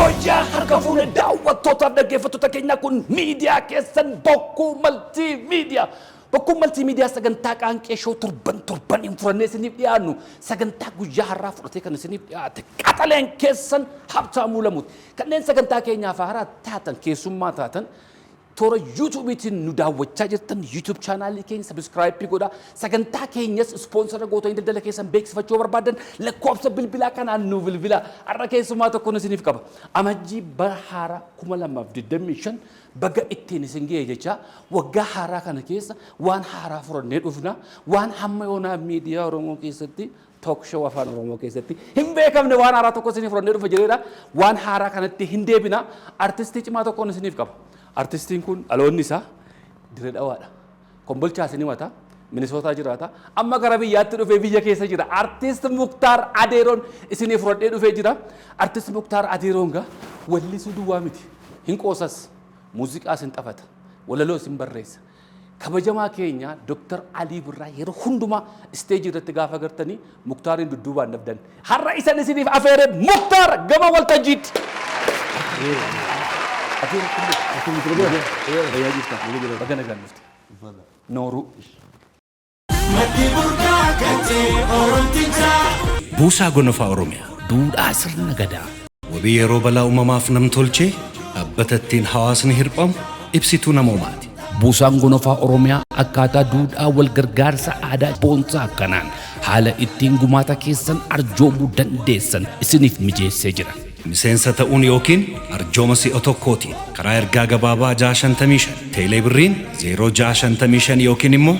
Hoja harka fuune daawwattoota dhaggeeffattoota keenya kun miidiyaa keessan bokkuu maltiimiidiyaa. Bokkuu maltiimiidiyaa sagantaa qaanqee shoo torban hin furannee isiniif dhiyaannu sagantaa guyyaa har'aa fudhatee kan isiniif dhiyaate qaxaleen keessan Habtaamuu Lamuuti. Kanneen sagantaa keenyaaf haaraa taatan keessummaa taatan toora YouTube'itiin nu daawwachaa jirtan YouTube channel keenya subscribe godhaa. Sagantaa keenyas sponsora gootanii daldala keessan beeksifachuu barbaadan lakkoofsa bilbilaa kanaan nu bilbilaa. Har'a keessummaa tokko isiniif qaba. Amajjii bara haaraa 2025 baga ittiin isin ga'e jecha waggaa haaraa kana keessa waan haaraa furannee dhufna. Waan hamma yoonaa miidiyaa Oromoo keessatti talk show afaan Oromoo keessatti hin beekamne waan haaraa tokko isiniif furannee dhufa jedheedha. Waan haaraa kanatti hin deebina. Artistii cimaa tokko isiniif qaba. Artistiin kun dhaloonni isaa Dirree Dhawaadha. Kombolchaa isin himata. Minisootaa jiraata. Amma gara biyyaatti dhufee biyya keessa jira. Artist Muktaar Adeeroon isiniif fudhadhee dhufee jira. Artist Muktaar Adeeroon gaa wallisuu duwwaa miti. Hin qoosas. Muuziqaa isin taphata. Walaloo isin barreessa. Kabajamaa keenya Dr. Alii Birraa yeroo hundumaa isteejii irratti gaafa agartanii Muktaariin dudduubaan dabdan. Har'a isan isiniif afeeree Muktaar gama waltajjiitti. Nooru. Buusaa Gonofaa Oromiyaa duudhaa sirna gadaa wabii yeroo balaa uumamaaf namtolchee dhaabbatattiin hawaasni hirphamu ibsituu namoomaati. Buusaan Gonofaa Oromiyaa akkaataa duudhaa wal gargaarsa aadaa boonsaa akkanaan haala ittiin gumaata keessan arjoomuu dandeessan isiniif mijeessee jira. Miseensa ta'uun yookiin arjooma si'a tokkootiin karaa ergaa gabaabaa 655 teelee birriin 0655 yookiin immoo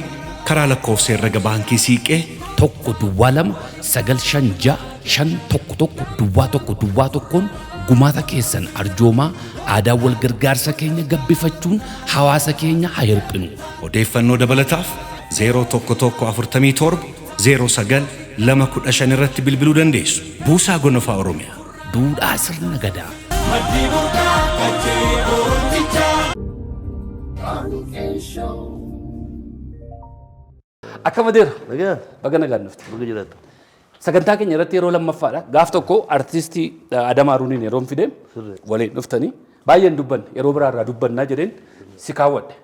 karaa lakkoofsa herrega baankii siiqee 1-2-5-5-1-1 gumaata keessan arjoomaa aadaa wal gargaarsa keenya gabbifachuun hawaasa keenya haa hirphinu. Odeeffannoo dabalataaf 0117 09 irratti bilbiluu dandeessu. Buusaa Gonofaa Oromiyaa. Duudhaa sirna gadaa. Akka madeera. Baga nagaan dhufte. Sagantaa keenya irratti yeroo lammaffaadha. Gaaf tokko artistii Adamaa Ruuniin yeroon fidee waliin dhuftanii baay'een dubbanne yeroo biraarraa dubbannaa jedheen si kaawwadhe.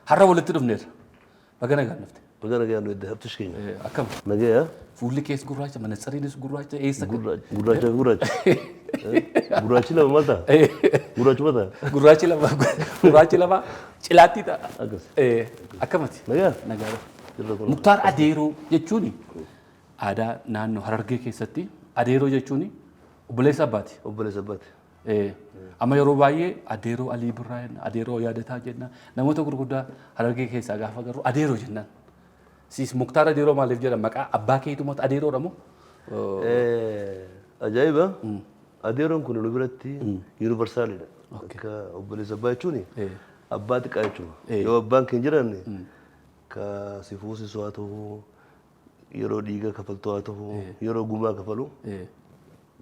Har'a walitti dhufneerra. Baga nagaan dhufte. Baga nagaan dhufte habtush keenya. Akkam. Nagaya. Fuulli kees gurraacha, manatsariinis gurraacha, eessa? Gurraacha. Gurraachi lama maal ta'a? Gurraachi maal ta'a? Gurraachi lama cilaattii ta'a. Akkamati? Nagaa. Nagaa. Muktaar Adeeroo jechuun aadaa naannoo Harargee keessatti Adeeroo jechuun obboleessa abbaati. Obboleessa abbaati. Amma yeroo baay'ee Adeeroo Alii Birraa jenna, Adeeroo Yaadataa jenna. Namoota gurguddaa Harargee keessaa gaafa garuu Adeeroo jennaan. Siis Muktaar Adeeroo maaliif jedhama? Maqaa abbaa keetumatu Adeeroodha moo? Ajaa'iba! Adeeroon kun nu biratti yuuniversaalidha. Akka obboleessa abbaa jechuun abbaa xiqqaa jechuudha. Yoo abbaan keenya jiran ka si fuusisu haa ta'u, yeroo dhiiga kafaltu haa ta'u, yeroo gumaa kafalu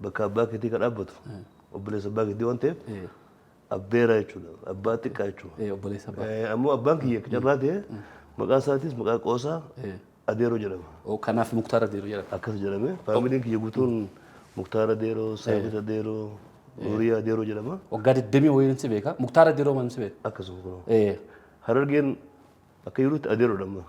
bakka abbaa keetii ka dhaabbatu obboleessa abbaa keetii waan ta'eef abbeera jechuudha. Abbaa xiqqaa jechuudha. Ammoo abbaan kiyya carraa ta'e maqaan isaatis maqaa qoosaa Adeeroo jedhama. Kanaaf Muktaar Adeeroo jedhama. Akkas jedhame. Faamiliin kiyya guutuun Muktaar Adeeroo, Saafit Adeeroo, Nuuriyaa Adeeroo jedhama. Waggaa 20 wayiin si beeka. Muktaar Adeeroo maal si beeka? Akkasuma kun. Harargeen akka jirutti Adeeroo dhamma.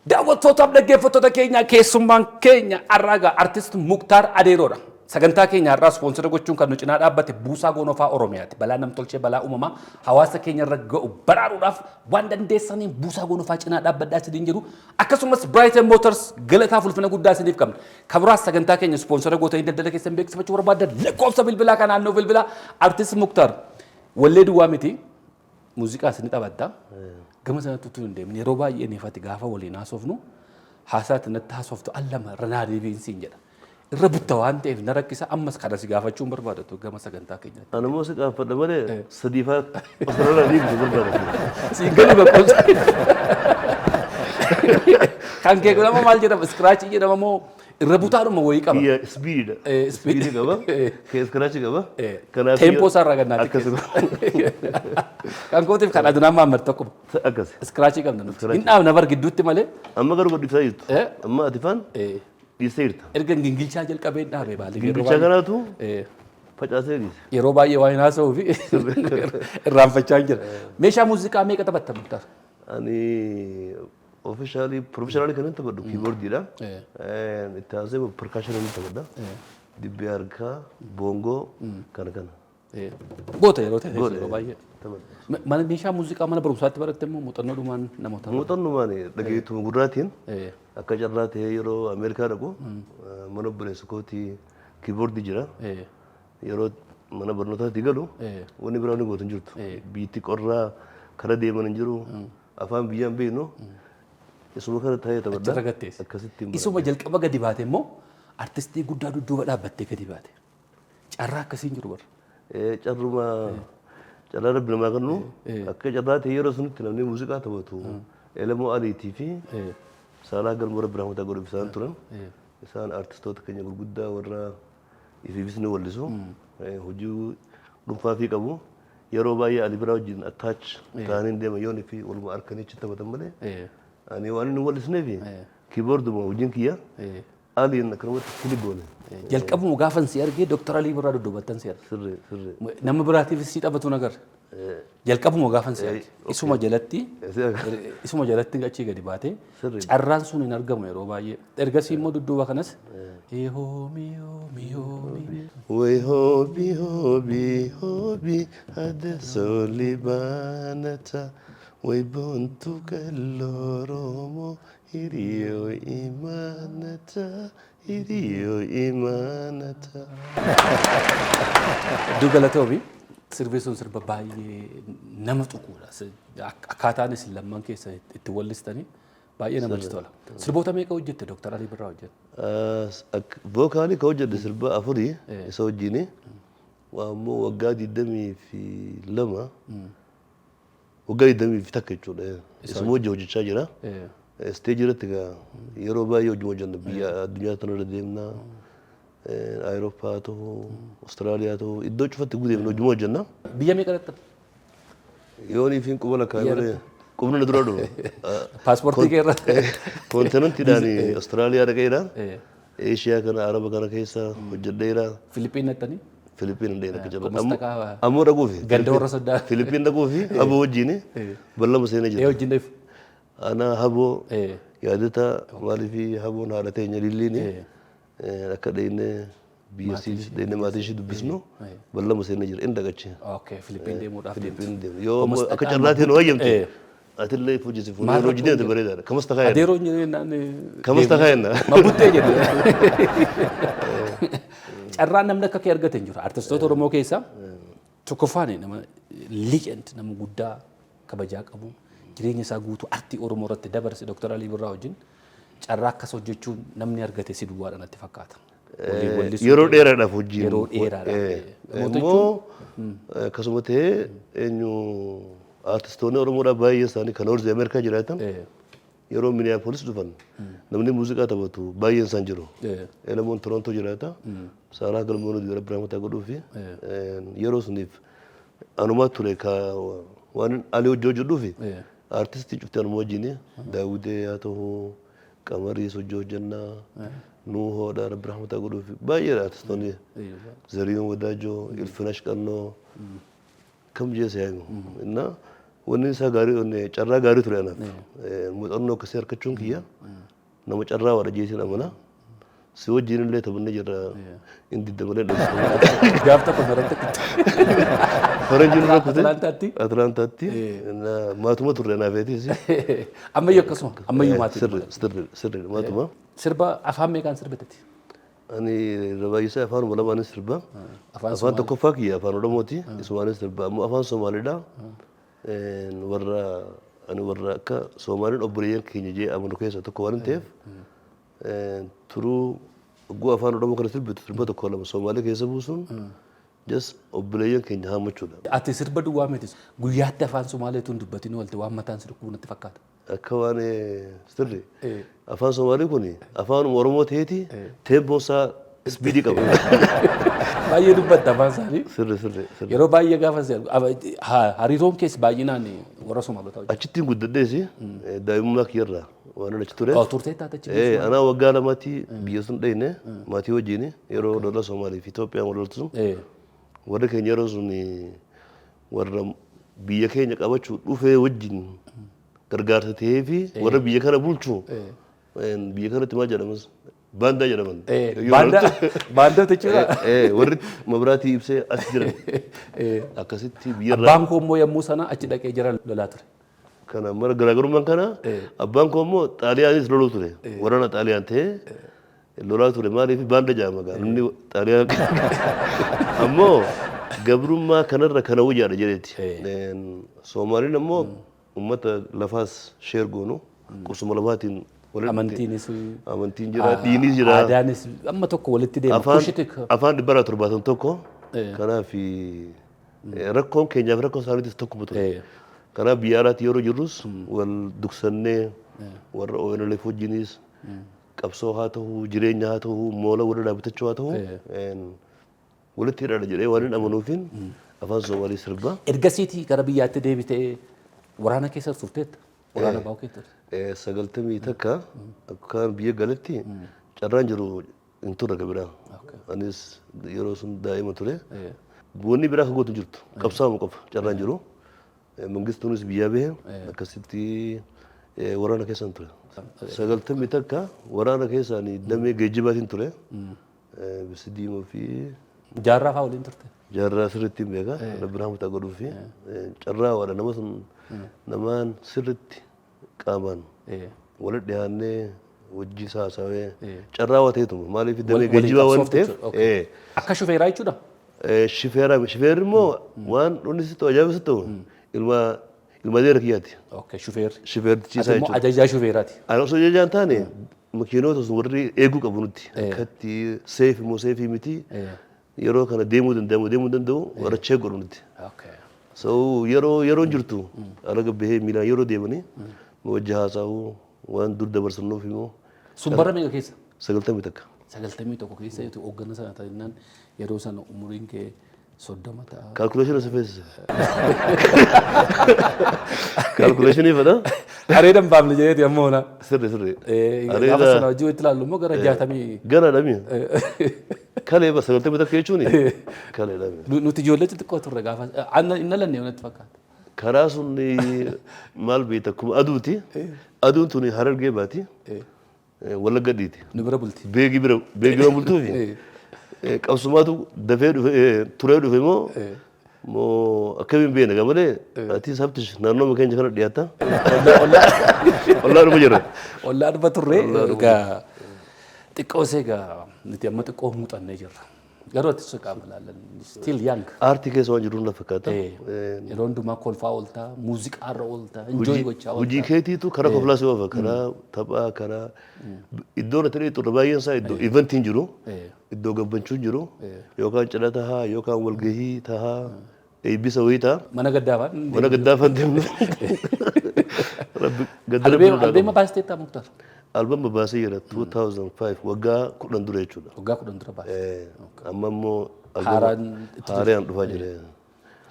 Daawwattootaaf dhaggeeffattoota keenya keessummaan keenya har'aa artist Muktaar Adeeroodha. Sagantaa keenya har'aa sponsora gochuun kan nu cinaa dhaabbate Buusaa Gonofaa Oromiyaati. Balaa namtolchee balaa uumamaa hawaasa keenya irra ga'u baraaruudhaaf waan dandeessaniin Buusaa Gonofaa cinaa dhaabbadhaa isiniin jedhu akkasumas Brighton Motors galataaf ulfina guddaa isiniif qabna. Kabiraas sagantaa keenya sponsora gootanii daldala keessan beeksifachuu barbaadan lakkoofsa bilbilaa kan naannoo bilbilaa artist Muktaar wallee duwwaa miti muuziqaa isin taphatta. Gama sanatti utuu hin deemin yeroo baay'ee neefati gaafa waliin haasofnu haasaatti natti haasoftu allama ranaa deebiinsiin jedha. Irra butta waan ta'eef na rakkisa ammas kana si gaafachuun barbaadatu gama sagantaa keenyaatti. Ani immoo si gaafadha malee sadiifaa osoo dhiibdu barbaadatu. Siin gadi bakkoomsa. Kan kee nama maal jedhama iskiraachii jedhama moo irra butaadhuma wayii qaba. Ispiididha. Ispiidii qaba. Iskiraachii qaba. Teempoo isaarraa gannaati. Akkasuma. Kan kootiif kan adunaan maammatu tokkuma. Akkas. Iskiraachii qabna nuti. Hin dhaabna bar gidduutti malee. Amma garuu godhisaa jirtu. Amma ati faan dhiistee jirta. Erga gingilchaa jalqabee dhaabee baali. Gingilchaa kanaatu facaasee dhiise. Yeroo baay'ee waa hin haasa'uu fi irraanfachaa hin jira. Meeshaa muuziqaa meeqa taphatta Muktaar? Ani officially professionally kan taphadhu keyboardidha. Itti aansee percussion ni taphadha. Dibbee harkaa, boongoo kana kana. Goota yeroo ta'e yeroo baay'ee. Mana meeshaa muuziqaa mana barumsaatti baratte immoo muuxannoodhumaan namoota. Muuxannoodhumaan dhageettuu gurraatiin akka carraa ta'ee yeroo Ameerikaa dhaqu mana obboleessa kootii keyboardii jira. Yeroo mana barnootaatti galu wanni biraa ni gootu hin jirtu. Biitti qorraa kara deeman hin jiru. Afaan biyyaan beeknu isuma kana ta'ee taphadha. Akkasitti. Isuma jalqaba gadi baate immoo artistii guddaa dudduuba dhaabbattee gadi baate. Carraa akkasiin jiru bara. Carruma carraa rabbi namaa kennu akka carraa ta'e yeroo sunitti namni muuziqaa taphatu Elamoo Aliitii fi Saalaa Galmoo Rabbi Rahmataa godhuuf isaan turan. Isaan artistoota keenya gurguddaa warra ifiifis ni wallisu. Hojii dhuunfaa fi qabu. Yeroo baay'ee Ali Biraa wajjin attach ta'anii deeman yoo fi waluma harkanii achi taphatan malee. Ani waan inni wallisnee fi keyboarduma hojiin kiyya aliin akkanumatti filigoone. Jalqabuma gaafan si argee Dr. Alii Birraa dudduubattan si arge. Sirri sirri. Nama biraatiif si taphatu nagar. Jalqabuma gaafan si arge. Isuma jalatti achii gadi baate. Carraan sun hin argamu yeroo baay'ee. Ergasii immoo dudduuba kanas. Hoobi hoobi hoobi hoobi adda solibaanata way boontu kalloromo hiriyo imaanata. Hiriyo imaanata. Dugalatoobi sirbi sun sirba baay'ee nama tuquudha. Akkaataan isin lamman keessa itti wallistanii baay'ee namatti tola. Sirboota meeqa hojjette Dr. Alii Birraa hojjette? Vookaalii ka hojjette sirba afurii isa wajjini waammoo waggaa 22 waggaa 21 jechuudha. Isuma hojjechaa jira. Stage irratti yeroo baay'ee hojii hojjenna biyya addunyaa tanarra deemna Awurooppaa ta'uu Awustiraaliyaa ta'uu iddoo cufatti gudeemna hojii hojjenna. Biyya meeqa dhatta? Yoonii fi quba lakkaa'ee qubni na dura dhufu. Paaspoortii keerra. Kontinentiidhaan Awustiraaliyaa dhaqeedhaan Eeshiyaa kana Araba kana keessa hojjedheera. Filipiin dhattanii? Filipiin dhaqeera akka jedhamu. Ammoo dhaquufi. Ganda warra soddaa. Filipiin dhaquufi aboo wajjin ballama seenee jira. Wajjin dheef. Ana haboo yaadata maaliifi haboon haala teenya lilliini akka dheenne biyya siifis dheenne maatii ishee dubbisnu ballama seenee jira inni dhaqachi. Filipiin deemuudhaaf Filipiin deemu. Yoo akka carraa ta'e nu hayyamte atillee hojii si fuudhee hojii deemte bareedaadha. Kamas takaa yenna. Adeeroo hin naan. Kamas takaa yenna. Mabuttee jedha. Carraan namni akka kee argate hin jiru. Artistoota Oromoo keessaa tokkoffaan nama legend nama guddaa kabajaa qabu. Jireenya isaa guutuu artii Oromoo irratti dabarse Dr. Alii Birraa wajjin carraa akkas hojjechuun namni argate si duwwaadha natti fakkaata. Yeroo dheeraadhaaf hojii. Yeroo dheeraadhaaf. Immoo akkasuma ta'ee eenyu artistoonni Oromoodhaa baay'een isaanii kan Noorz Ameerikaa jiraatan yeroo Minneapolis dhufan namni muuziqaa taphatu baay'een isaan jiru. Elamoon Torontoo jiraata. Saalaa Galmoo Rabbi Rahmataa godhuu fi yeroo suniif anumaa ture waan Ali hojii hojjedhuufi. Artistii cuftii anuma wajjin Daawudee haa ta'uu Qamariis hojii hojjennaa Nuuhoodhaa Rabbi Rahmataa godhuuf baay'eedha artistoonni Zariyoon Wadaajoo Ilfinash Qannoo kam jeessa yaa'imu innaa wanni isaa gaarii carraa gaarii ture anaaf muuxannoo akkasii harkachuun kiyya nama carraa waadha jeetiin amana si wajjin illee taphannee jirra inni diddabalee dhabsiifama. Gaaf tokko baratti. Faranjiin rakkate Atlaantaatti maatuma turre naafeetis. Ammayyuu akkasuma ammayyuu maatii. Sirri maatuma. Sirba afaan meeqaan sirbatetti? Ani rabaayyisaa afaan walamaanis sirba. Afaan tokkoffaa kiyya afaan Oromooti isumaanis sirba ammoo afaan Somaaliidhaa warra akka Soomaaliin obboleeyyan keenya jee amanu keessaa tokko waan ta'eef turuu ogguu afaan Oromoo kana sirba tokko lama Soomaalii keessa buusuun jas obboleeyyan keenya haammachuudha. Ati sirba duwwaa mitis guyyaatti afaan Somaaleetuun dubbatiin oolte waan mataan sirkuu natti fakkaata. Akka waan sirri afaan Somaalii kun afaan Oromoo ta'eeti teempoonsaa ispiidii qaba. Baay'ee dubbatta afaan isaanii. Sirri. Yeroo baay'ee gaafa hariiroon keessa baay'inaan warra Somaalotaa hojjetu. Achittiin guddadheesi daa'imummaa kiyyarraa waan achi ture. Turtee taatachi. Anaa waggaa lamaatti biyya sun dhayne maatii wajjin yeroo lola Somaalii fi Itoophiyaan wal loltu sun warra keenya yeroo sun warra biyya keenya qabachuu dhufee wajjin gargaarsa ta'ee fi warra biyya kana bulchu biyya kanatti maal jedhamas baandaa jedhaman. Baandaa jechuudha. Warri mabraatii ibsee as jiran akkasitti biyyarraa. Abbaan koo immoo yommuu sana achi dhaqee jira lolaa ture. Kana mara garaagarummaan kana abbaan koo immoo xaaliyaanis loluu ture. Waraana xaaliyaan ta'ee lolaa ture maaliif baanda jedhama gaa inni xaaliyaan ammoo gabrummaa kanarra kana wayyaadha jedheeti. Soomaaliin ammoo ummata lafaas sheer goonu qursuma lafaatiin amantiin jira diinis jira aadaanis amma tokko walitti deema afaan 171 kanaaf rakkoon keenyaaf rakkoon isaaniitis tokkuma ture. Kanaaf biyya alaatti yeroo jirrus wal duksannee warra ONLF wajjinis qabsoo haa ta'u jireenya haa ta'u moola warra dhaabbachuu haa ta'u walitti hidhadha jedhee waan hin amanuufin afaan Soomaalii sirbaa. Ergasiitii gara biyyaatti deebitee waraana keessa turteetta? Waraana bahu keessa? 90 takka akkaan biyya galatti carraan jiru hin turre gabiraa. Anis yeroo sun daa'ima ture. Bu'uunni biraa kan gootu jirtu qabsaa'uma qofa carraan jiru. Mangistuunis biyyaa bahe akkasitti waraana keessan ture. 90 takka waraana keessaan damee geejjibaatiin ture. Bisidiimoo fi jaarraa fa'aa waliin turte? Jaarraa sirriitti hin beeka. Rabbi rahmataa godhuu fi carraa waadha nama sun namaan sirriitti qaamaan walitti dhiyaannee wajjii saasawee carraa waa ta'eetuma maaliif damee geejjibaa waan ta'eef. Akka shufeeraa jechuudha? Shufeerri immoo waan dhuunfi sitti ajaa'iba sitti ta'u ilma deera kiyyaati. Shufeertichiisaa jechuudha. Ajajaa shufeeraati. Osoo ajajaan taane makiinota sun warri eeguu qabu nutti akkatti seefi immoo seefii miti yeroo kana deemuu danda'u warra chee godhu nutti. Yeroo jirtu alaga bahee miilaan yeroo deemanii wajji haasa'uu waan dur dabarsannuuf immoo. Sun bara meeqa keessa? 90 takka. 91 keessa hoogganaa sana ta'innaan yeroo sana umuriin kee 30 ta'a. Kaalkuleeshinii si feesise. Kaalkuleeshinii fedha. Areedan baafne jedheeti ammoo na. Sirri. Gaafa sana hojii itti ilaallu immoo gara 60. Gara dhamii. Kalee ba 90 takka jechuuni. Kalee dhamii. Nuti ijoollee xixiqqoo turre gaafa inni lanne natti fakkaata. Karaa sun maal beekta akkuma aduuti. Aduun tuni Harargee baati. Wallagga dhiiti. Nu bira bulti. Beegi bira bultuufi. Qabsumaatu dafee turee dhufe moo akkamiin beena gamalee ati sabtish naannoo keenya kana dhiyaata. Ollaa dhuma jira. Ollaa dhuma turre egaa xiqqoo see egaa nuti amma xiqqoo muuxannee jirra. Garuu ati suqaa malaalan still young. Aartii keessa waan jiruun na fakkaata. Yeroo hundumaa kolfaa ooltaa muuziqaarra ooltaa enjoy gochaa ooltaa. Hojii keetiitu karaa koflaas oofa karaa taphaa karaa iddoon ati dhiitu baay'een isaa iddoo eventiin jiru iddoo gammachuun jiru yookaan cidha tahaa yookaan walgahii tahaa eebbisa wayii ta'a. Mana gaddaafaan. Mana gaddaafaan deemnu. Albeema baasteettaa Muktaar? Albama baasee jira 2005 waggaa 10 dura jechuudha. Waggaa 10 dura baasee. Amma immoo haaraan dhufaa jira.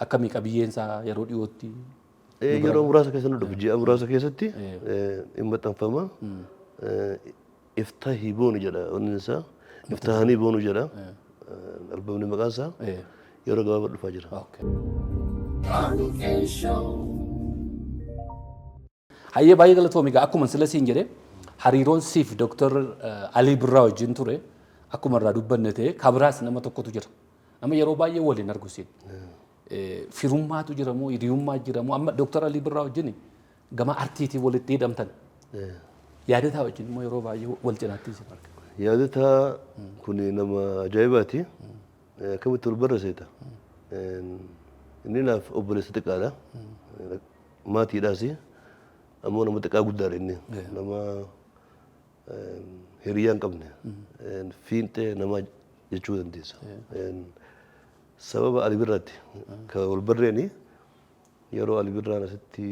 Akkamii qabiyyeensaa yeroo dhiyootti? Yeroo muraasa keessa nu dhufu ji'a muraasa keessatti hin maxxanfama. Iftahii boonu jedha onni isaa. Iftahanii boonu jedha. Albamni maqaan isaa yeroo gabaabaa dhufaa jira. Hayyee baay'ee galatoomi egaa akkuma sila siin jedhee hariiroon siif Dr. Alii Birraa wajjin ture akkuma irraa dubbanne ta'e kabiraas nama tokkotu jira. Nama yeroo baay'ee waliin argu siin. Firummaatu jira moo hiriyummaa jira moo amma Dr. Alii Birraa wajjin gama artiitii walitti hidhamtan. Yaadataa wajjin immoo yeroo baay'ee wal cinaatti isin arga. Yaadataa kun nama ajaa'ibaati. Akkamitti wal barreessita. Inni naaf obboleessa xiqqaadha. Maatiidhaas ammoo nama xiqqaa guddaadha inni. Nama hiriyaa hin qabne. Fiinxee nama jechuu dandeessa. Sababa Ali Birraatti kan wal barreeni yeroo Ali Birraan asitti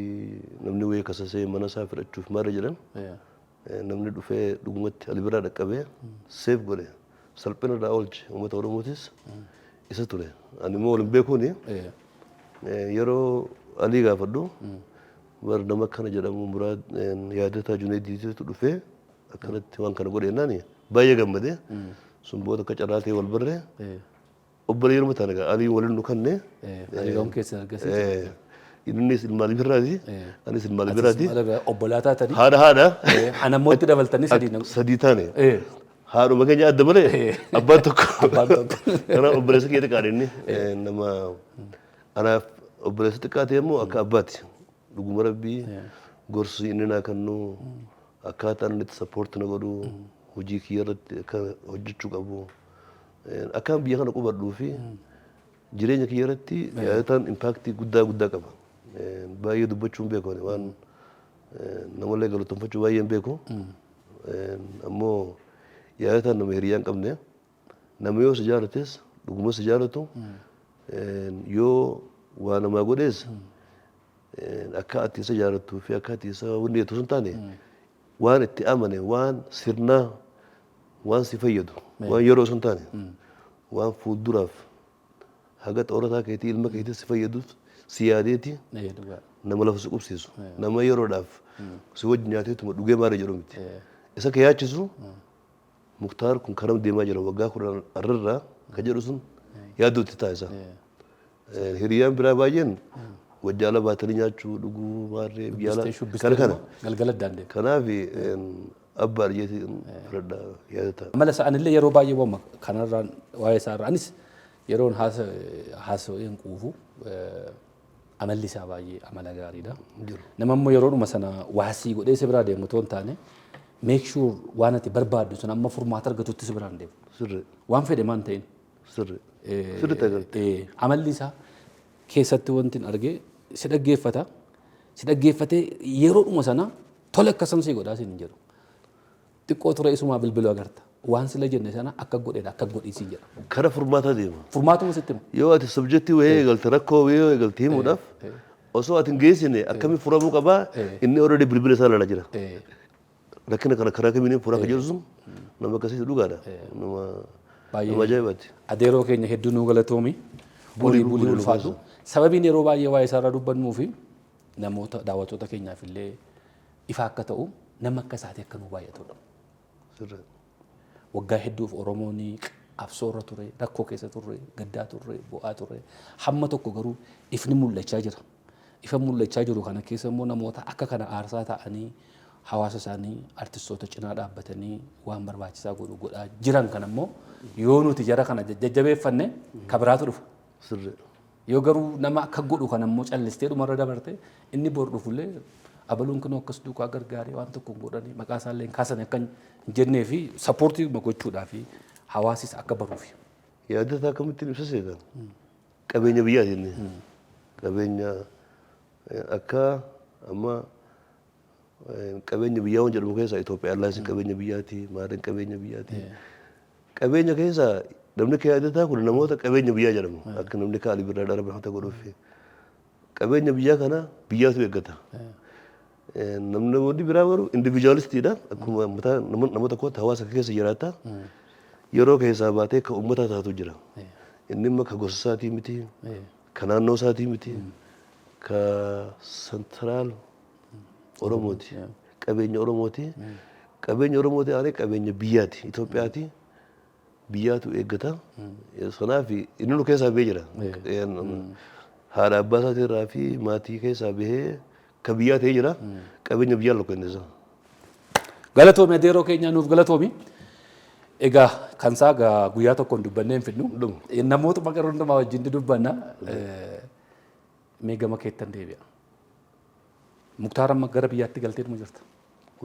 namni wayii kasasee mana isaa fudhachuuf maal jedhan namni dhufee dhugumatti Ali Birraa dhaqqabee seef godhe salphina irraa oolche uummata Oromootis isa ture. Ani immoo waliin beekuuni yeroo Alii gaafadhu bar nama akkana jedhamu Muraad Yaadataa Junayddiitu dhufee akkanatti waan kana godhe naani baay'ee gammadee sun booda akka carraatee wal barree obboleeyyan mataa nagaa ani waliin nu kanne hariiroon keessan argisiisa. innis ilmaan biraati anis ilmaan biraati Obbolaataa tadi. haadha Anammoo itti dabaltanii sadii nama. sadii taane haadhuma keenya adda malee abbaan tokko kanaaf obboleessa kee xiqqaadha inni nama anaaf obboleessa xiqqaa ta'e immoo akka abbaati dhuguma rabbii gorsi inni naa kennu akkaataan inni itti sappoorti na godhu hojii kiyya irratti akka hojjechuu qabu akkaan biyya kana qubadhuu fi jireenya kiyya irratti yaataan impaaktii guddaa qaba. Baay'ee dubbachuun beeku waan namallee galateeffachuu baay'een beeku ammoo yaataan nama hiriyaa hin qabne nama yoo si jaalates dhuguma si jaalatu yoo waa namaa godhees akka ati isa jaalattuu fi akka ati isa hundeetu sun taane waan itti amane waan sirnaa waan si fayyadu waan yeroo sun taane waan fuulduraaf haga xoorataa keetii ilma keetii si fayyaduuf si yaadeeti nama lafa si qubsiisu nama yeroodhaaf si wajji nyaateetuma dhugee maara jedhu miti isa ka yaachisu muktaar kun karam deemaa jira waggaa 10 arrirraa ka jedhu sun yaaduutti taasisa hiriyaan biraa baay'een wajjaala baatanii nyaachuu dhuguu maarree biyyaala kana galgala daandee kanaaf abbaa dhiyeetii fudhadhaa yaadata amala sa'anillee yeroo baay'ee wamma kanarraan waa'ee isaarra anis yeroon haasa'een quufu amalli isaa baay'ee amala gaariidha. Nama immoo yeroodhuma sana waasii godhee si biraa deemu otoo hin taane make sure waan ati barbaaddu sun amma furmaata argatutti si biraan deemu. Sirri. Waan fedhe maan ta'in. Sirri. Sirri ta'e. Amalli isaa keessatti wanti argee si dhaggeeffata. Si dhaggeeffatee yeroodhuma sana tole akkasam si godhaa sin jedhu. Xiqqoo ture isumaa bilbiluu agarta. Waan sila jenne sana akka godheedha akka godhiisii jedha. Kara furmaataa deema. Furmaatuma sitti himu. Yoo ati subjektii wayii eegalte rakkoo wayii eegalte himuudhaaf osoo ati hin geessine akkamiin furamuu qabaa inni already bilbila isaa lala jira. Rakkina kana karaa kamiin furaa kan jedhu sun nama akkasii dhugaadha. Nama ajaa'ibaati. Adeeroo keenya hedduu nuu galatoomi. Bulii ulfaatu. Sababiin yeroo baay'ee waa'ee isaarraa dubbannuu fi namoota daawwattoota keenyaaf illee ifa akka ta'u nama akka isaati akka nuu baay'atudha. Sirri. Waggaa hedduuf Oromoon qabsoorra ture, rakkoo keessa ture, gaddaa ture, bu'aa ture. Hamma tokko garuu ifni mul'achaa jira. Ifa mul'achaa jiru kana keessa immoo namoota akka kana aarsaa ta'anii hawaasa isaanii artistoota cinaa dhaabbatanii waan barbaachisaa godhaa jiran kana immoo yoo nuti jara kana jajjabeeffanne kabiraatu dhufa. Sirri. Yoo garuu nama akka godhu kana immoo callistee dhumarra dabarte inni bor dhufullee abaluun kun akkas duukaa gargaaree waan tokko godhanii maqaa isaallee kaasan akka hin jennee fi sappoortii gochuudhaa fi hawaasis akka baruuf. Yaadata akkamittiin ibsa seetan qabeenya biyyaati inni qabeenya akka amma qabeenya biyyaa waan jedhamu keessa Itoophiyaan laasin qabeenya biyyaati maadaan qabeenya biyyaati qabeenya keessa namni kee yaadataa kun namoota qabeenya biyyaa jedhamu akka namni kaa alibirraa dharaba hata godhuuf qabeenya biyyaa kana biyyaatu eeggata. Namoonni biraa garuu individualistiidha akkuma nama tokkotti hawaasa keessa jiraata yeroo keessaa baatee kan uummata taatu jira inni immoo ka gosa isaatii miti ka naannoo isaatii miti ka sentiraal Oromooti qabeenya Oromooti aanee qabeenya biyyaati Itoophiyaati biyyaatu eeggata sanaaf inni nu keessaa bahee jira haadha abbaa isaatii irraa fi maatii keessaa bahee ka biyyaa ta'ee jira qabeenya biyyaa lokko inni isa. Galatoomi adeeroo keenya nuuf galatoomi. Egaa kan isaa guyyaa tokkoon dubbannee hin fidnu. Namoota maqaa hundumaa wajjin dubbanna. Mee gama keettan deebi'a. Muktaar amma gara biyyaatti galtee dhuma jirta.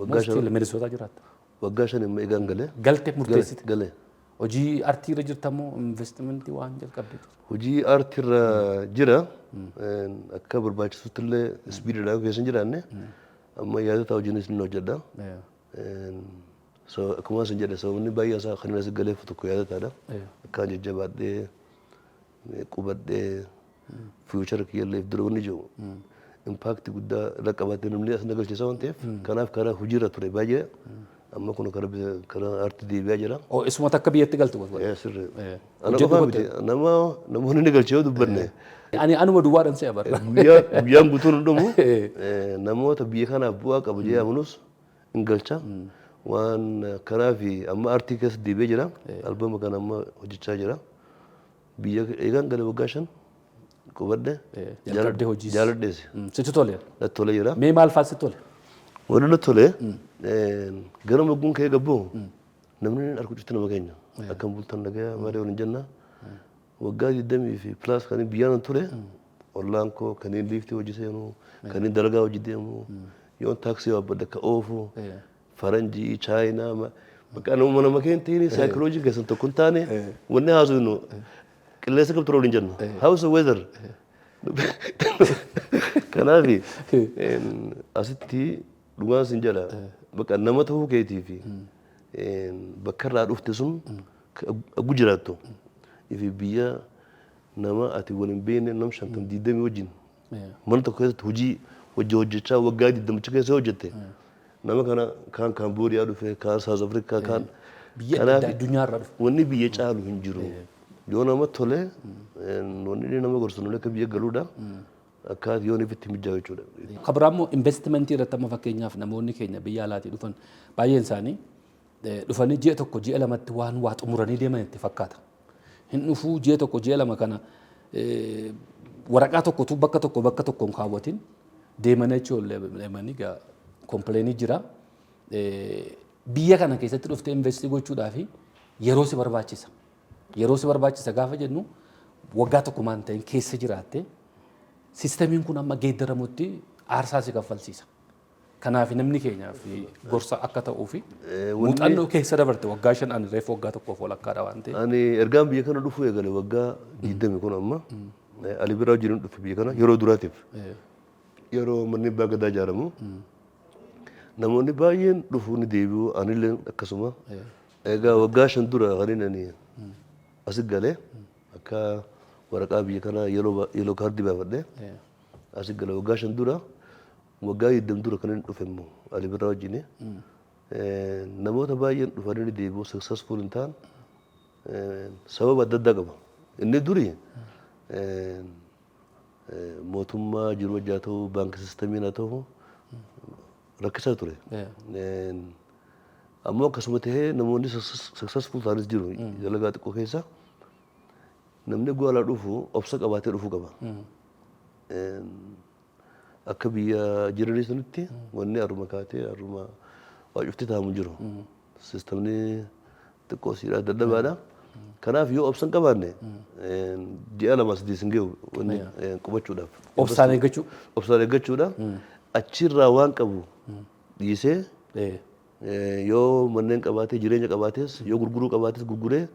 Waggaa shan. Minisootaa jiraatta. Waggaa shan immoo eegaan galee. Galte murteessite. Galee. Hojii aartii irra jirta moo investimentii waan jalqabdee jirta? Hojii aartii irra jira akka barbaachisutti illee ispiididhaan keessa hin jiraanne amma yaadota hojiinis ni hojjedha. Akkuma isin jedhe sababni baay'ee isaa kan inni galeeffu tokko yaadataadha. Akkaan jajjabaadhee qubadhee fiichara kiyyallee dura wanni jiru impaaktii guddaa irra qabaatee namni as nagalchiisa waan ta'eef kanaaf karaa hojiirra ture baay'ee amma kun karaa aartii deebi'aa jira. Isuma takka biyyatti galtu godhu. Sirri. Ana qofaa miti namoonni ni galchee yoo dubbanne. Anuma duwwaadhaan si'a barra. Biyyaan guutuun dhumu namoota biyya kanaaf bu'aa qabu jee amanus hin galcha. Waan kanaaf amma aartii keessa deebi'ee jira. Albaama kana amma hojjechaa jira. biyya eegan gale waggaa 5 qubadde jalqabdee hojii jaaladhees sitti tole natti tole jira mee maal fa'a sitti tole wanni natti tole gara magguun kee gabboo namni harka cuutti nama keenya akkam bultan nagaa malee waliin jenna waggaa 20 fi plus kan biyyaan ture ollaan koo kanneen liiftii hojii seenu kanneen dalagaa hojii deemu yoon taaksii wabbadda ka oofu faranjii chaayinaa bakka nama keentiin saayikoloojii keessan tokko hin taane wanni haasofnu qilleensa qabxuroo waliin jennu how's the weather kanaaf asitti dhugaan sin jedha bakka nama ta'uu keetii fi bakka irraa dhufte sun aggu jiraattu ifi biyya nama ati waliin beekne nam 50 wajjin mana tokko keessatti hojii hojjechaa waggaa 20 keessa hojjette nama kana kan Cambodia dhufe kan South Africa kan biyya addunyaa irraa dhufe wanni biyya caalu hin jiru yoo nama tole wanni nama gorsuun akka biyya galuudha akka yoon ifitti mijaa jechuudha. Kabiraammoo investimentii irratti amma fakkeenyaaf namoonni keenya biyya alaatii dhufan baay'een isaanii dhufanii ji'a tokko ji'a lamatti waan waa xumuranii deeman itti fakkaata. Hin dhufuu ji'a tokko ji'a lama kana waraqaa tokkotu bakka tokkoon kaawwatin deemanii jechuun deemanii gaa kompleenii jira. Biyya kana keessatti dhuftee investii gochuudhaaf yeroo si barbaachisa. Yeroo si barbaachisa gaafa jennu waggaa tokko maan ta'in keessa jiraatte siistamiin kun amma geeddaramutti aarsaa si kaffalsiisa. Kanaaf namni keenyaaf gorsa akka ta'uu fi muuxannoo keessa dabarte waggaa 5 ani reef waggaa tokkoof walakkaadha waan ta'eef. Ani ergaan biyya kana dhufuu eegale waggaa 20 kun amma Ali Birraa wajjin dhufe biyya kana yeroo duraatiif yeroo manni abbaa gadaa ijaaramu namoonni baay'een dhufuu ni deebi'u anillee akkasuma egaa waggaa 5 dura kan inni asi galee akka waraqaa biyya kana yeroo kaardii baafadhe asi galee waggaa 5 dura waggaa 20 dura kan inni dhufe immoo Ali Birraa wajjin namoota baay'een dhufanii ni deebi'u successful hin ta'an sababa adda addaa qaba. Inni duri mootummaa jiru wajjaa ta'uu baankii siistamiin haa ta'uu rakkisaa ture. Ammoo akkasuma ta'ee namoonni successful ta'anis jiru dalagaa xiqqoo keessa namni gwaalaa dhufu obsa qabaatee dhufuu qaba. Akka biyya jiranii sunitti wanni haruma kaatee haruma waa cufti ta'amu jiru. Siistamni xiqqoo siidhaa daddabaadha. Kanaaf yoo obsan qabaanne ji'a lama sadii sin gahu wanni qubachuudhaaf. Obsaan eeggachuu? Obsaan eeggachuudha. Achirraa waan qabu dhiisee yoo manneen qabaatee jireenya qabaates yoo gurguruu qabaates gurguree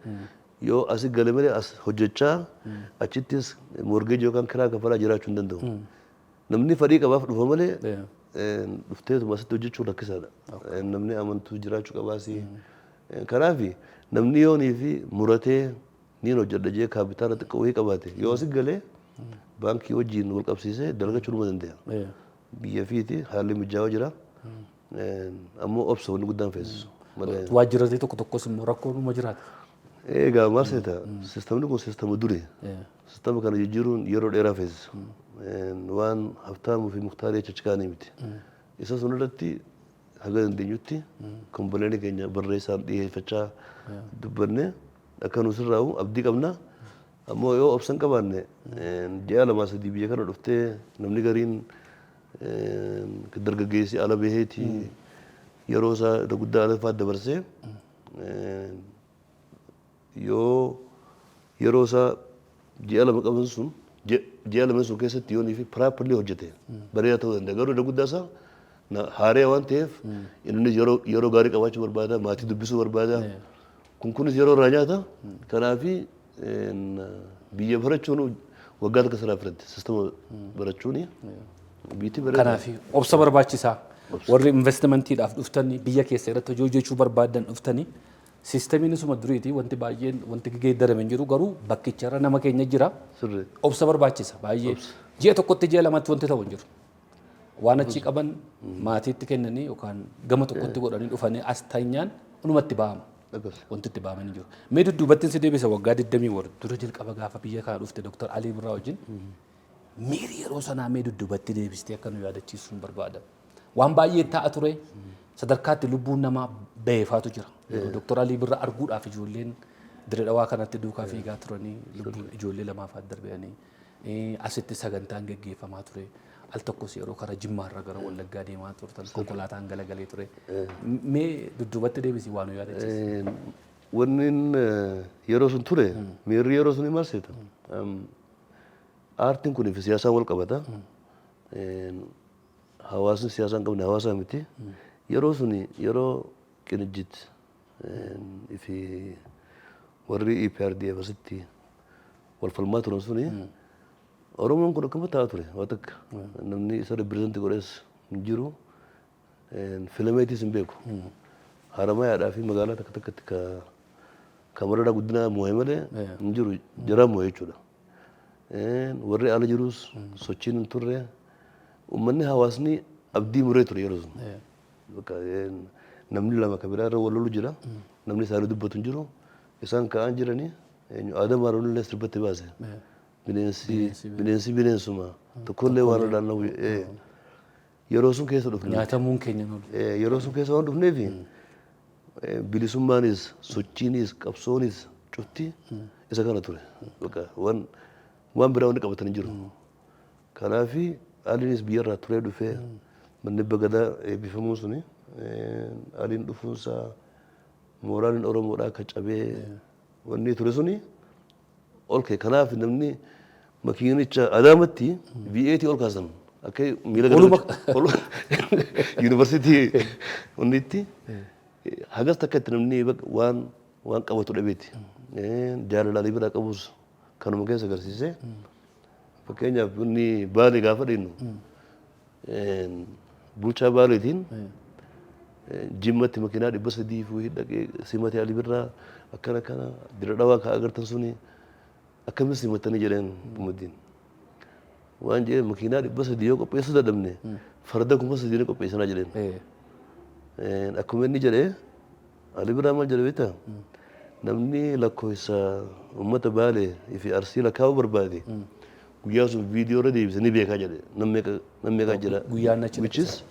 yoo asi gale malee as hojjechaa achittis morgeeji yookaan kiraa kafalaa jiraachuu hin danda'u. Namni fedhii qabaaf dhufa malee dhufteetuma asitti hojjechuu rakkisaadha. Namni amantuu jiraachuu qabaasi. Kanaaf namni yoonii fi muratee niin hojjedha jee kaapitaala xiqqoo wayii qabaate yoo asi galee baankii wajjin wal qabsiisee dalagachuu numa danda'a. Biyya fiiti haalli mijaawaa jira. Ammoo obsa wanni guddaan feesisu. Waajjiraalee tokkos immoo rakkoon uma jiraata. Egaa maal seeta siistamni kun siistama duri. Siistama kana jijjiiruun yeroo dheeraa feesisa. Waan haftaamuu fi muktaarii chachikaanii miti. Isa sun irratti haga dandeenyutti komboleeni keenya barreessaan dhiyeeffachaa dubbanne akka nu sirraa'u abdii qabna. Ammoo yoo obsan qabaanne ji'a lamaa sadii biyya kana dhuftee namni gariin dargaggeessi ala baheeti yeroo isaa guddaa ala fa'aa dabarsee yoo yeroo isaa ji'a lama qaban sun ji'a lama sun keessatti yoonii fi properly hojjete bareeda ta'uu danda'a. Garuu guddaa isaa haaree waan ta'eef inni yeroo gaarii qabaachuu barbaada, maatii dubbisuu barbaada. Kunis yeroo irraa nyaata. Kanaaf biyya barachuun waggaa takka siraa filatte sistema barachuuni. Kanaaf obsa barbaachisaa. Warri investimentiidhaaf dhuftanii biyya keessa irratti hojjechuu barbaadan dhuftanii siistamiin isuma duriiti wanti baay'een wanti geeddarame hin jiru garuu bakkicha irra nama keenya jira. Obsa barbaachisa baay'ee. Ji'a tokkotti ji'a lamatti wanti ta'u hin jiru. Waan achi qaban maatiitti kennanii yookaan gama tokkotti godhanii dhufanii as tanyaan dhumatti ba'ama. Wanti itti ba'aman hin jiru. Mee dudduubattiin si deebisa waggaa 20 warra dura jalqaba gaafa biyya kana dhufte Dr. Alii Birraa wajjin miiri yeroo sanaa mee dudduubatti deebistee akka nu yaadachiisuun barbaada. Waan baay'ee ta'a ture sadarkaatti lubbuun namaa beefaatu jira. Dr. Alii Birraa arguudhaaf ijoolleen Dire dhawaa kanatti duukaa fiigaa turanii lubbuun ijoollee lamaaf darbanii asitti sagantaan geggeeffamaa ture. Al tokkos yeroo karaa Jimmaarraa gara Wallaggaa deemaa turtan konkolaataan galagalee ture. Mee dudduubatti deebisii waan yaadachiisa. Wanni yeroo sun ture miirri yeroo sun maal seeta. Aartiin kun fi siyaasaan wal qabata. Hawaasni siyaasaan qabne hawaasaa miti. Yeroo sun yeroo qinijjit fi warri EPRDF asitti wal falmaa turan suni Oromoon kun akkuma ta'a ture waa takka namni isa representii godhes hin jiru filameetis hin beeku Haramayaadhaa fi magaalaa takka takkatti ka maradaa guddinaa moo'ee malee hin jiru jaraa moo'ee jechuudha. Warri ala jirus sochiin hin turre uummanni hawaasni abdii muree ture yeroo sun. Namni lama kan biraa irra wal lolu jira namni isaanii dubbatu hin jiru isaan ka'an jiranii Adam Haroon illee sirbatti baase. Bineensi bineensuma tokkollee waan olaanaa yeroo sun keessa dhufne. Nyaatamuun keenya nolu. Yeroo sun keessa waan dhufneefi bilisummaanis sochiinis qabsoonis cufti isa kana ture. Waan biraa wanni qabatan hin jiru. Kanaafi aliinis biyyarraa turee dhufee manni bagadaa eebbifamuun suni aliin dhufuunsaa mooraalin Oromoodhaa akka cabee wanni ture suni ol ka'e. Kanaaf namni makiinicha Adaamatti V8 ol kaasan akka miila gadi yuunivarsiitii wannitti hagas takka itti namni waan qabatu dhabeeti. Jaalalaalii biraa qabus kanuma keessa agarsiise. Fakkeenyaaf inni Baalee gaafa dhiynu bulchaa Baaleetiin Jimmatti makiinaa 300 fuudhee dhaqee simatee Ali Birraa akkana kana dira dhawaa ka agartan suni akkamis simatanii jedheen Muhammadin. Waan jedhee makiinaa 300 yoo qopheessuu dadhabne farda 3,000 qopheessanaa jedheen. Akkuma inni jedhee Ali Birraa maal jedhe beektaa? Namni lakkoofsa uummata Baalee fi Arsii lakkaa'uu barbaade guyyaa sun viidiyoo irra deebisanii beekaa jedhe namni meeqa jira. Guyyaan achi Whichis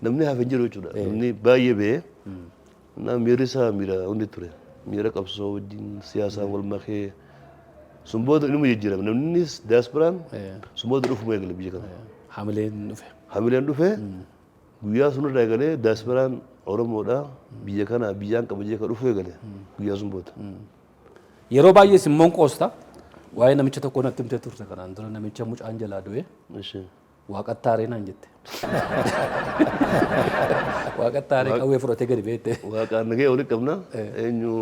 namni hafe jiru jechuudha. Namni baay'ee ba'ee miirri isaa miira hundi ture. Miira qabsoo wajjin siyaasaan wal makee sun booda inni jijjiirame. Namnis diyaasporaan sun booda dhufuma eegale biyya kana. Hamileen dhufe. Hamileen dhufe guyyaa sun irraa eegalee diyaasporaan Oromoodhaa biyya kana biyyaan qaba jee ka dhufu eegale guyyaa sun booda. Yeroo baay'ee Simmoon Qoostaa waa'ee namicha tokko natti himtee turte kanaan dura namicha mucaan jalaa du'e waaqattaaree naan jette. Waaqattaaree qawwee fudhatee gadi beekte. Waaqaan nagee walitti qabna eenyu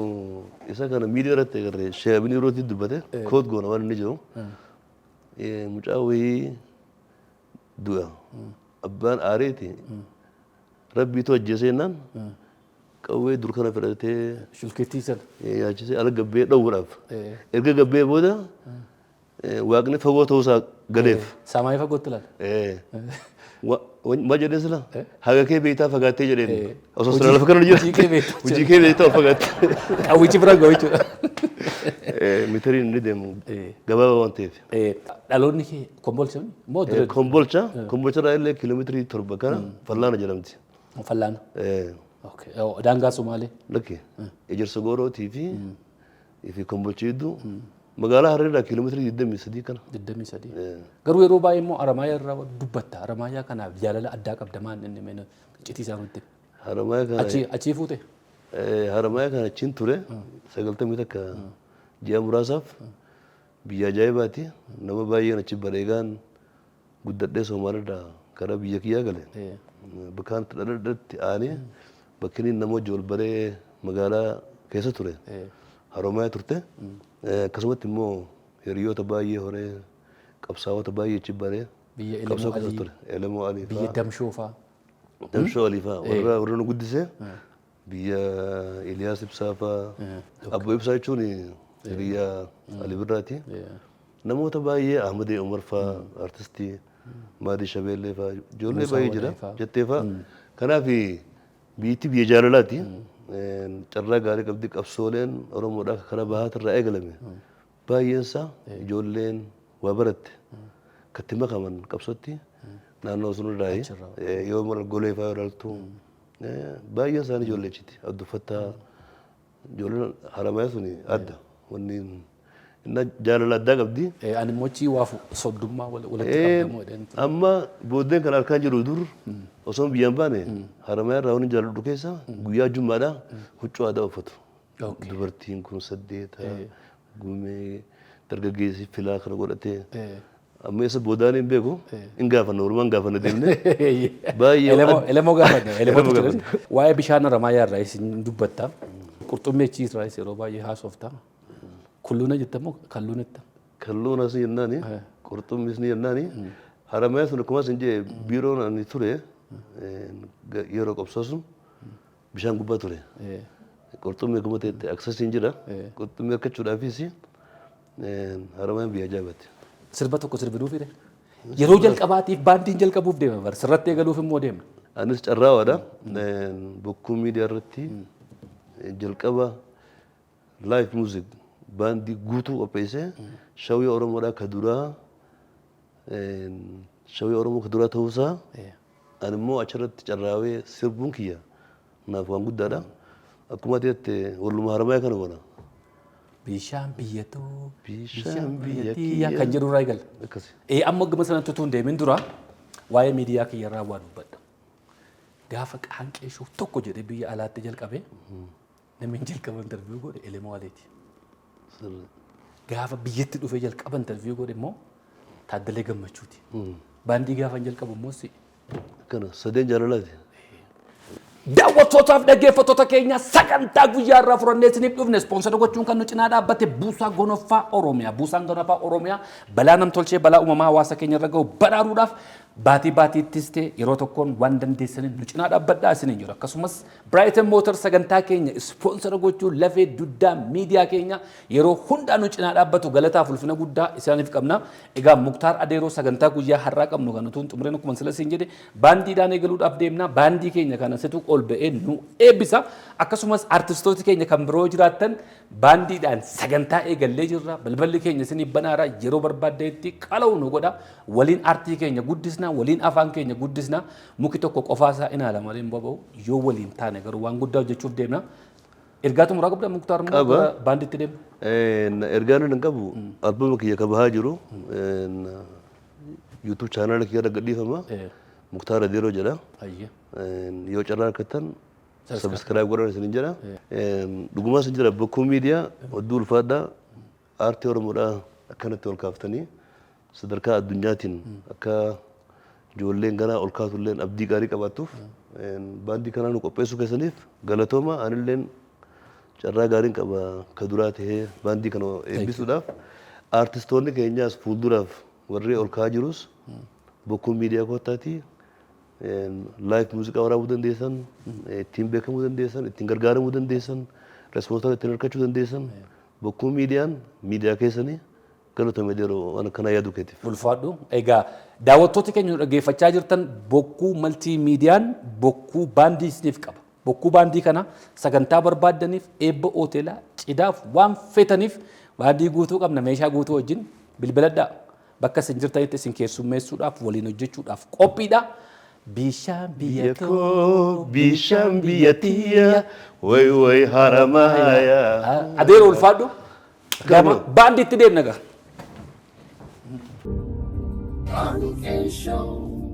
isa kana miidiyaa irratti agarree sheebini yerootti dubbate koot goona waan inni jiru mucaa wayii du'a abbaan aareeti rabbiitu ajjeese jennaan qawwee dur kana fudhatee Shulkittii sana. yaachisee ala gabbee dhowwuudhaaf erga gabbee booda waaqni fagoo ta'uusaa galeef. Samaayii fagootti laala. Maal jedhee sila haga kee beektaa fagaattee jedheen osoo sila lafa kana jira hojii kee beektaa ol fagaattee. Qawwichi bira gahu jechuudha. Mitiriin inni deemu gabaabaa waan ta'eef. Dhaloonni kee Kombolcha moo Dirree? Kombolcha irraa illee kiiloomeetirii 7 kana Fallaana jedhamti. Fallaana. Daangaa Somaalee. Lakkee Ejersa Goorootii fi Kombolcha hedduu magaalaa Harree irraa kiiloomeetirii 23 kana. 23. Garuu yeroo baay'ee immoo Haramaayaa irraa dubbatta. Haramaayaa kanaaf jaalala addaa qabda maan inni meena citiisaa nutti. Haramaayaa kana Achii fuute? Haramaayaa kana achiin ture 90 takka ji'a muraasaaf biyya ajaa'ibaati. Nama baay'een achi bareegaan guddadhee Somaaliirraa karaa biyya kiyyaa gale. Bakkaan dhadhaatti aanee bakki inni nama wajjin wal baree magaalaa keessa ture. Haramaayaa turte. Akkasumatti immoo hiriyoota baay'ee horee qabsaa'ota baay'ee achi baree qabsoo keessa ture. Elemoo Alii fa'aa. Biyya Damshoo fa'aa. Damshoo Alii fa'aa warra nu guddisee biyya Iliyaas Ibsaa fa'aa. Abbo Ibsaa jechuun hiriyaa Ali Birraati. Namoota baay'ee Ahmadee Umar fa'aa artistii Maadii Shabeellee fa'aa ijoollee baay'ee jira jettee fa'aa. Kanaaf biyyatti biyya jaalalaati. Carraa gaarii qabdi qabsooleen Oromoodhaa karaa bahaati irraa eegalame. Baay'een isaa ijoolleen waa baratte katti makaman qabsootti naannoo sun irraa yoo mara golee fa'aa ilaaltu baay'een isaanii ijoollee achitti adduffattaa ijoolleen Haramaayaa suni adda wanni inna jaalala addaa qabdi. Ani mochii waafu soddummaa walitti qabdamoo jedhan. Amma booddeen kan harkaan jiru dur osoo biyyaan baane Haramayaa irraa wani jaaladhu keessa guyyaa jummaadha huccuu aadaa uffatu. Dubartiin kun saddeeta gumee dargaggeessi filaa kana godhatee. Amma isa boodaan hin beeku hin gaafanne walumaan gaafanne deemne baay'ee elemoo gaafanne waa'ee bishaan Haramayaa irraa isin dubbatta qurxummii achi irraa yeroo baay'ee haasofta kulluuna jettamoo kalluunetta kalluuna si jennaani qurxummis ni jennaani Haramayaa sun akkuma isin jee biiroon ani ture yeroo qabsoo sun bishaan gubbaa ture qurxummii akkuma ta'etti aksesiin jira qurxummii argachuudhaafis Haramayaan biyya ajaa'ibatti. Sirba tokko sirbiduu fide yeroo jalqabaatiif baandiin jalqabuuf deema bar sirratti eegaluuf immoo deemna. Anis carraawaadha bokkuu miidiyaa irratti jalqaba live music baandii guutuu qopheessee shawii Oromoodhaa ka duraa shawii Oromoo ka duraa ta'uusaa ani immoo achirratti carraawee sirbuun kiyya naaf waan guddaadha akkuma ta'etti walluma Haramayaa kana godha. Bishaan biyyatoo bishaan biyyattii kan jedhu irraa eegala. Amma gama sanatti utuu hin deemin dura waa'ee miidiyaa kiyya irraa waan dubbadha. Gaafa qaanqeeshuu tokko jedhee biyya alaatti jalqabee namni jalqaba interviyuu godhe Elemoo Aleeti. Gaafa biyyatti dhufee jalqaba interviyuu godhe immoo Taaddalee Gammachuuti. Baandii gaafa jalqabu immoo si. Kana sadeen jaalalaati. Daawwattootaaf dhaggeeffattoota keenya sagantaa guyyaa irraa furannee isiniif dhufne ispoonsara gochuun kan nu cinaa dhaabbate Buusaa Gonofaa Oromiyaa. Buusaan Gonofaa Oromiyaa balaa namtolchee balaa uumamaa hawaasa keenya irra gahu baraaruudhaaf baatiittis ta'e yeroo tokkoon waan dandeessaniin nu cinaa dhaabbadhaa isiniin jiru. Akkasumas Brighton Motor sagantaa keenya ispoonsara gochuun lafee duddaa miidiyaa keenya yeroo hundaa nu cinaa dhaabbatu galataaf ulfina guddaa isaaniif qabna. Egaa Muktaar Adeeroo sagantaa guyyaa har'aa qabnu kan utuun xumureen akkuma sila siin jedhe baandiidhaan eegaluudhaaf deemna. Baandii keenya kana situ ol ba'ee nu eebbisa. Akkasumas artistooti keenya kan biroo jiraattan baandiidhaan sagantaa eegallee jirra. Balballi keenya isiniif banaara yeroo barbaaddeetti qala'u nu godha. Waliin aartii keenya guddisna waliin afaan keenya guddisna muki tokko qofaasaa inaala malee boba'u yoo waliin taane garuu waan guddaa hojjechuuf deemna. Ergaa xumuraa qabda Muktaar immoo baandiitti deemna. Ergaan hin qabu albama kiyya ka bahaa jiru YouTube chaanala kiyya gadhiifama Muktaar Adeeroo jedha. Yoo carraa argattan subscribe godhan isin jedha. Dhugumaa isin jira bokkuu miidiyaa odduu ulfaadhaa aartii Oromoodhaa akkanatti ol kaaftanii sadarkaa addunyaatiin akka ijoolleen ganaa ol kaatulleen abdii gaarii qabaattuuf baandii kanaa nu qopheessuu keessaniif galatooma anilleen carraa gaariin qaba ka duraa ta'ee baandii kana eebbisuudhaaf aartistoonni keenyaas fuulduraaf warree ol kaa'aa jirus bokkuu miidiyaa koottaatii live muuziqaa waraabuu dandeessan ittiin beekamuu dandeessan ittiin gargaaramuu dandeessan respoonsala ittiin argachuu dandeessan bokkuu miidiyaan miidiyaa keessanii galatoome Adeeroo waan akkanaa yaaduu keetiif. Ulfaadhu. Egaa daawwattoota keenya dhaggeeffachaa jirtan bokkuu maltii miidiyaan bokkuu baandii isiniif qaba. Bokkuu baandii kana sagantaa barbaaddaniif eebba hoteelaa cidaaf waan feetaniif baandii guutuu qabna meeshaa guutuu wajjin bilbiladhaa. Bakka isin jirtanitti isin keessummeessuudhaaf waliin hojjechuudhaaf qophiidha. Bishaan biyyatoo bishaan biyyattiya way Haramayaa. Adeeroo ulfaadhu. Baandiitti deemna gaa. Show.